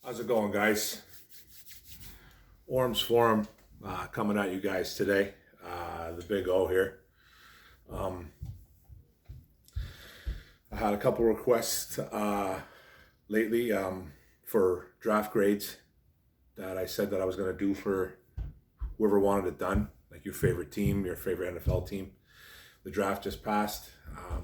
How's it going, guys? Orms Forum coming at you guys today. The Big O here. Um, I had a couple requests lately for draft grades that I said that I was going to do for whoever wanted it done, like your favorite team, your favorite NFL team. The draft just passed.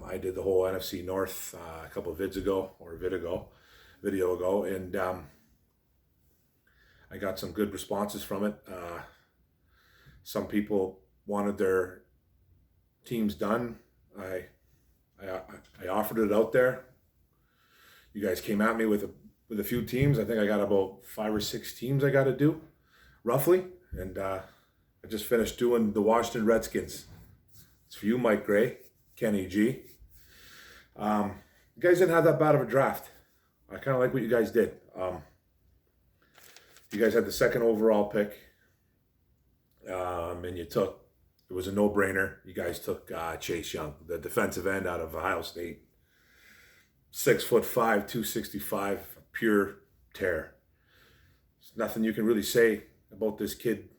I did the whole NFC North a couple of vids ago, or video ago, and I got some good responses from it. Some people wanted their teams done. I offered it out there. You guys came at me with a few teams. I think I got about 5 or 6 teams I got to do, roughly. And I just finished doing the Washington Redskins. It's for you, Mike Gray, Kenny G. You guys didn't have that bad of a draft. I kind of like what you guys did. You guys had the second overall pick, and it was a no-brainer. You guys took Chase Young, the defensive end out of Ohio State. 6'5", 265, pure tear. There's nothing you can really say about this kid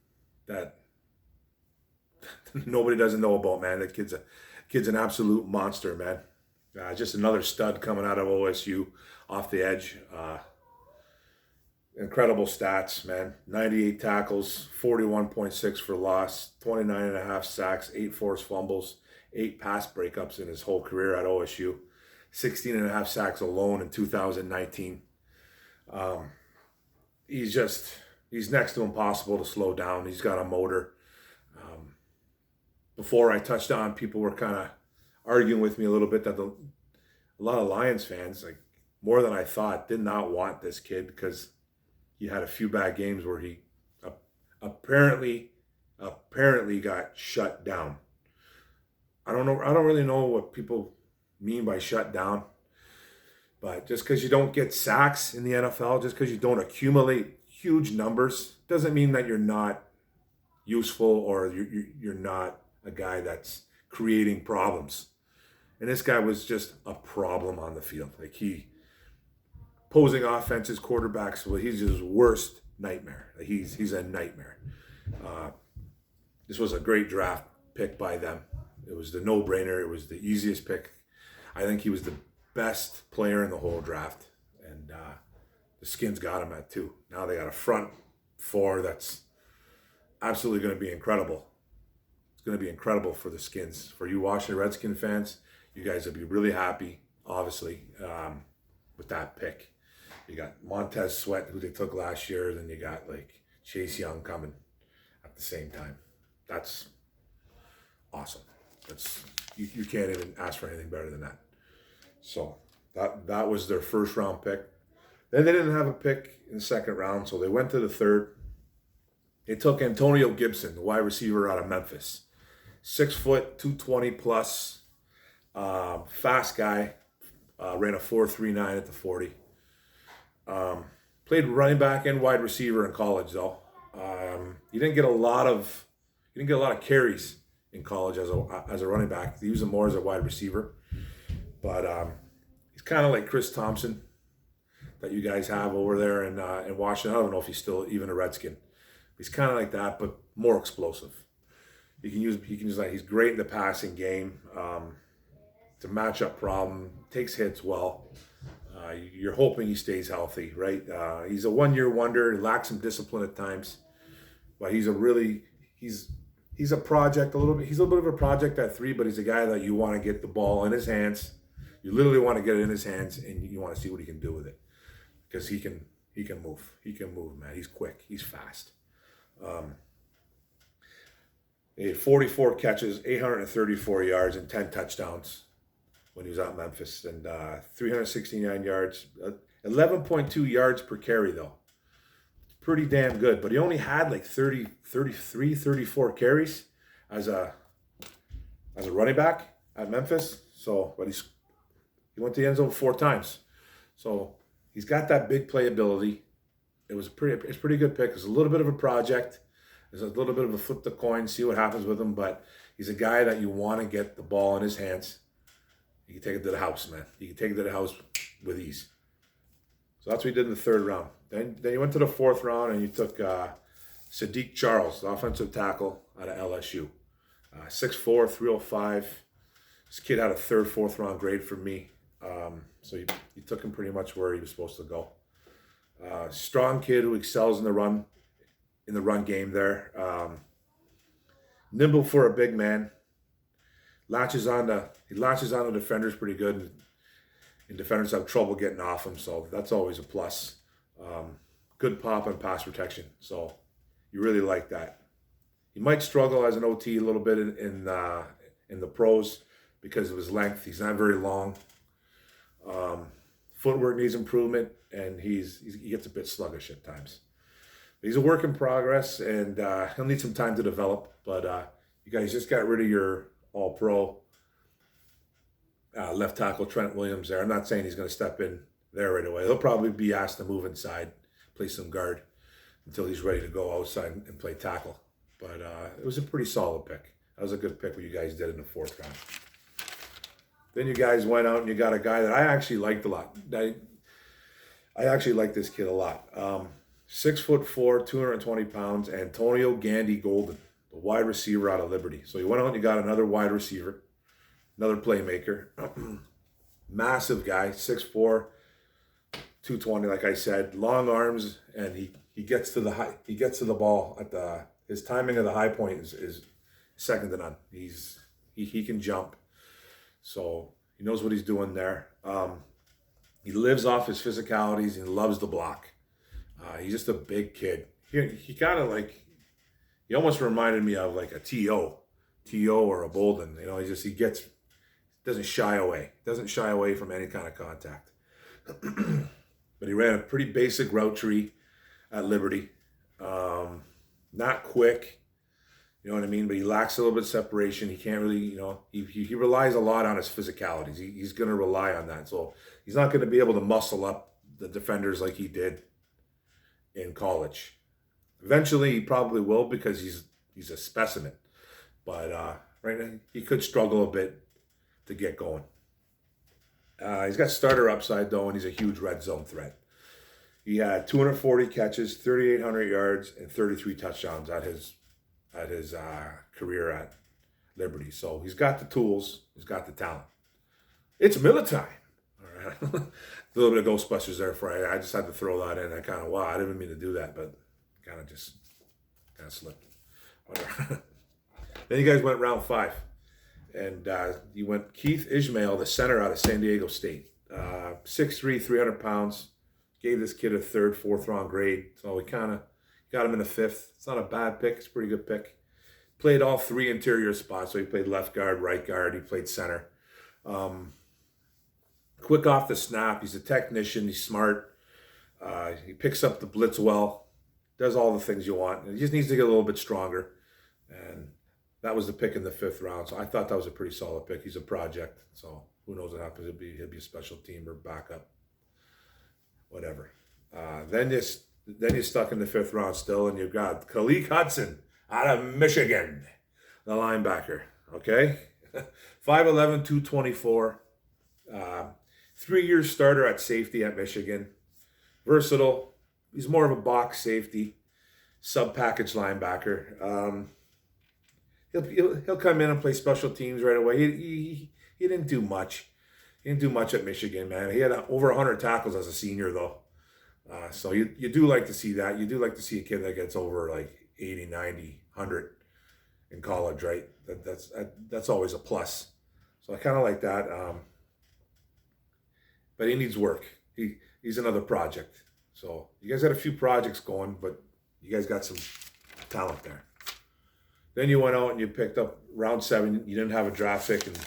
that nobody doesn't know about, man. That kid's an absolute monster, man. Just another stud coming out of OSU off the edge. Incredible stats, man. 98 tackles, 41.6 for loss, 29.5 sacks, 8 forced fumbles, 8 pass breakups in his whole career at OSU, 16.5 sacks alone in 2019. He's next to impossible to slow down. He's got a motor. Before I touched on, people were kind of arguing with me a little bit that a lot of Lions fans, like more than I thought, did not want this kid because he had a few bad games where he apparently got shut down. I don't really know what people mean by shut down, but just because you don't get sacks in the NFL, just because you don't accumulate huge numbers, doesn't mean that you're not useful or you're not a guy that's creating problems. And this guy was just a problem on the field. Like posing offenses, quarterbacks, well, he's his worst nightmare. He's a nightmare. This was a great draft pick by them. It was the no-brainer. It was the easiest pick. I think he was the best player in the whole draft. And the Skins got him at 2. Now they got a front 4 that's absolutely going to be incredible. It's going to be incredible for the Skins. For you Washington Redskins fans, you guys will be really happy, obviously, with that pick. You got Montez Sweat, who they took last year, then you got like Chase Young coming at the same time. That's awesome. You can't even ask for anything better than that. So that was their first round pick. Then they didn't have a pick in the second round, so they went to the third. They took Antonio Gibson, the wide receiver out of Memphis. 6 foot, 220 plus, fast guy, ran a 4.39 at the 40. Played running back and wide receiver in college, though. He didn't get a lot of carries in college as a running back. They use him more as a wide receiver, but he's kind of like Chris Thompson that you guys have over there in Washington. I don't know if he's still even a Redskin. He's kind of like that, but more explosive. He can use that. He's great in the passing game. It's a matchup problem. Takes hits well. You're hoping he stays healthy, right? He's a one-year wonder. He lacks some discipline at times, but he's a project a little bit. He's a little bit of a project at 3, but he's a guy that you want to get the ball in his hands. You literally want to get it in his hands, and you want to see what he can do with it because he can move. He can move, man. He's quick. He's fast. He had 44 catches, 834 yards, and 10 touchdowns when he was at Memphis, and 369 yards, 11.2 yards per carry, though. It's pretty damn good, but he only had like 34 carries as a running back at Memphis. So, but he went to the end zone 4 times. So he's got that big playability. It's a pretty good pick. It's a little bit of a project. There's a little bit of a flip the coin, see what happens with him, but he's a guy that you want to get the ball in his hands. You can take it to the house, man. You can take it to the house with ease. So that's what you did in the third round. Then you went to the fourth round and you took Sadiq Charles, the offensive tackle out of LSU. 6'4", 305. This kid had a third, fourth round grade from me. So you took him pretty much where he was supposed to go. Strong kid who excels in the run game there. Nimble for a big man. He latches on the defenders pretty good, and defenders have trouble getting off him, so that's always a plus. Good pop and pass protection, so you really like that. He might struggle as an OT a little bit in the pros because of his length. He's not very long. Footwork needs improvement, and he gets a bit sluggish at times. He's a work in progress, and he'll need some time to develop. But you guys just got rid of your All-Pro left tackle Trent Williams there. I'm not saying he's going to step in there right away. He'll probably be asked to move inside, play some guard until he's ready to go outside and play tackle. But it was a pretty solid pick. That was a good pick what you guys did in the fourth round. Then you guys went out and you got a guy that I actually liked a lot. I actually like this kid a lot. 6'4", 220 pounds, Antonio Gandy Golden, the wide receiver out of Liberty. So you went out and you got another wide receiver, another playmaker. Massive guy, 6'4", 220, like I said, long arms, and he gets to the ball at his timing of the high point is second to none. He can jump. So he knows what he's doing there. He lives off his physicalities and loves the block. He's just a big kid. He kind of he almost reminded me of like a T.O. or a Bolden. You know, doesn't shy away from any kind of contact. But he ran a pretty basic route tree at Liberty. Not quick. You know what I mean? But he lacks a little bit of separation. He can't really, he relies a lot on his physicalities. He's going to rely on that. So he's not going to be able to muscle up the defenders like he did in college. Eventually, he probably will because he's a specimen. But right now, he could struggle a bit to get going. He's got starter upside, though, and he's a huge red zone threat. He had 240 catches, 3,800 yards, and 33 touchdowns at his career at Liberty. So he's got the tools. He's got the talent. It's Miller time. All right. A little bit of Ghostbusters there for you. I just had to throw that in. I didn't mean to do that, but kind of slipped. Then you guys went round 5. And you went Keith Ishmael, the center out of San Diego State. 6'3", 300 pounds. Gave this kid a third, fourth round grade. So we kind of got him in the 5th. It's not a bad pick. It's a pretty good pick. Played all 3 interior spots. So he played left guard, right guard. He played center. Quick off the snap. He's a technician. He's smart. He picks up the blitz well. Does all the things you want. He just needs to get a little bit stronger. And that was the pick in the 5th round. So I thought that was a pretty solid pick. He's a project. So who knows what happens. He'll be a special team or backup. Whatever. Then you're stuck in the 5th round still, and you've got Khalid Hudson out of Michigan, the linebacker. Okay? 5'11", 224. 3-year starter at safety at Michigan. Versatile. He's more of a box safety, sub-package linebacker. He'll come in and play special teams right away. He didn't do much. He didn't do much at Michigan, man. He had over 100 tackles as a senior, though. So you do like to see that. You do like to see a kid that gets over like 80, 90, 100 in college, right? That's always a plus. So I kind of like that. But he needs work. He's another project. So you guys had a few projects going, but you guys got some talent there. Then you went out and you picked up round 7. You didn't have a draft pick in the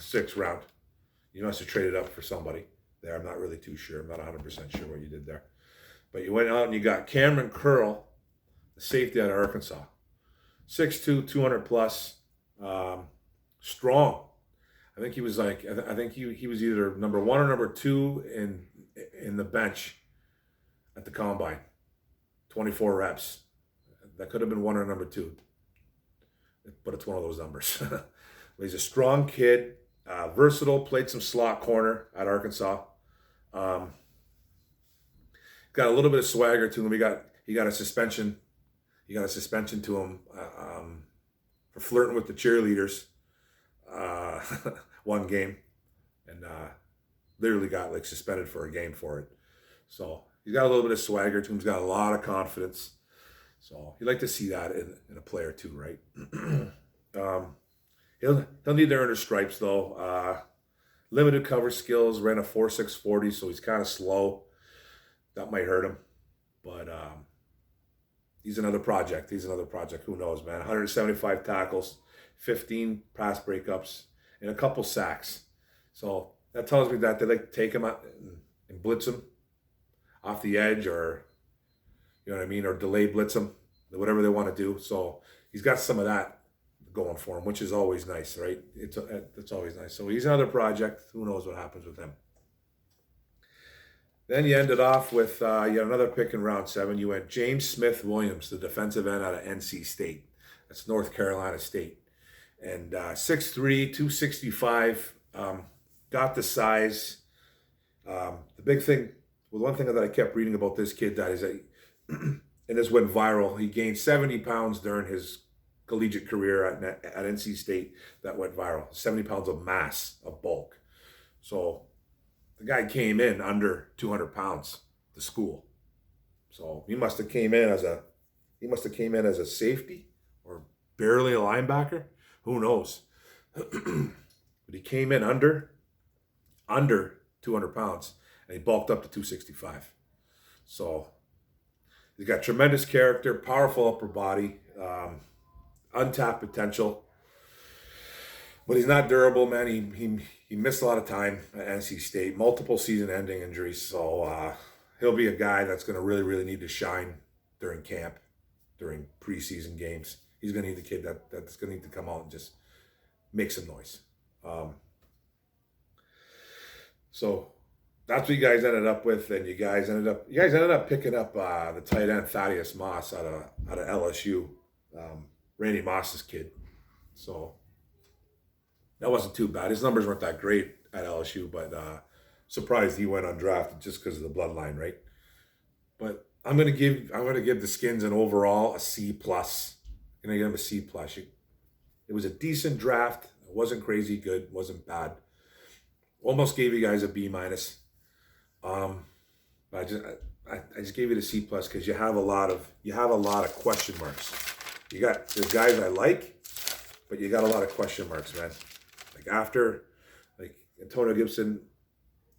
6th round. You must have traded up for somebody there. I'm not really too sure. I'm not 100% sure what you did there. But you went out and you got Cameron Curl, the safety out of Arkansas. 6'2", 200 plus. Strong. I think he was he was either number 1 or number 2 in the bench at the combine. 24 reps. That could have been 1 or number 2. But it's one of those numbers. But he's a strong kid, versatile, played some slot corner at Arkansas. got a little bit of swagger to him. He got a suspension. He got a suspension to him for flirting with the cheerleaders uh, one game, and literally got like suspended for a game for it. So he's got a little bit of swagger to him. He's got a lot of confidence. So you like to see that in a player too, right? He'll need to earn his stripes though. Limited cover skills, ran a 4.6 40, so he's kind of slow. That might hurt him, but he's another project. He's another project. Who knows, man? 175 tackles, 15 pass breakups, and a couple sacks. So that tells me that they like to take him out and blitz him off the edge, or you know what I mean, or delay blitz him, whatever they want to do. So he's got some of that going for him, which is always nice, right? It's always nice. So he's another project. Who knows what happens with him? Then you ended off with yet another pick in round 7. You went James Smith Williams, the defensive end out of NC State. That's North Carolina State. And 6'3", 265, got the size. The big thing, well, one thing that I kept reading about this kid that is that, and this went viral, he gained 70 pounds during his collegiate career at NC State. That went viral. 70 pounds of mass, of bulk. So the guy came in under 200 pounds to school. So he must have came in as a safety or barely a linebacker. Who knows? But he came in under 200 pounds, and he bulked up to 265. So he's got tremendous character, powerful upper body, untapped potential. But he's not durable, man. He missed a lot of time at NC State, multiple season-ending injuries. So he'll be a guy that's going to really, really need to shine during camp, during preseason games. He's going to need the kid that's going to need to come out and just make some noise. So that's what you guys ended up with, and you guys ended up picking up the tight end Thaddeus Moss out of LSU, Randy Moss's kid. So that wasn't too bad. His numbers weren't that great at LSU, but surprised he went undrafted just because of the bloodline, right? But I'm gonna give the Skins an overall a C plus. I'm gonna give them a C plus. It was a decent draft. It wasn't crazy good. Wasn't bad. Almost gave you guys a B minus. But I just gave it a C plus because you have a lot of question marks. There's guys I like, but you got a lot of question marks, man. Like Antonio Gibson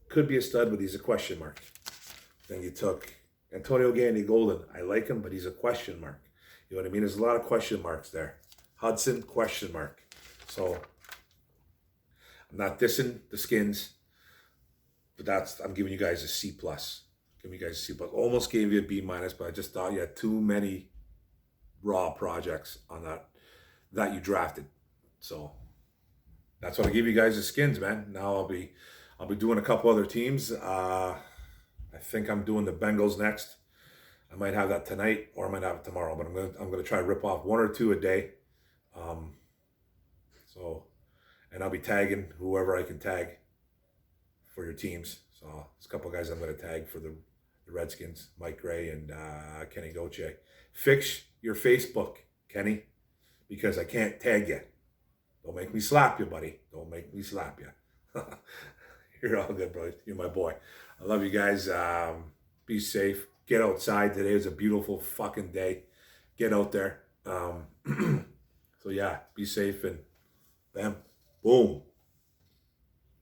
could be a stud, but he's a question mark. Then you took Antonio Gandy Golden. I like him, but he's a question mark. You know what I mean? There's a lot of question marks there. Hudson, question mark. So I'm not dissing the Skins, but I'm giving you guys a C plus. Giving you guys a C plus. Almost gave you a B minus, but I just thought you had too many raw projects on that you drafted. So that's what I give you guys the Skins, man. Now I'll be doing a couple other teams. I think I'm doing the Bengals next. I might have that tonight, or I might have it tomorrow. But I'm gonna try to rip off 1 or 2 a day. And I'll be tagging whoever I can tag for your teams. So there's a couple of guys I'm gonna tag for the Redskins, Mike Gray and Kenny Goche. Fix your Facebook, Kenny, because I can't tag you. Don't make me slap you, buddy. Don't make me slap you. You're all good, bro. You're my boy. I love you guys. Be safe. Get outside. Today is a beautiful fucking day. Get out there. So yeah, be safe and bam, boom.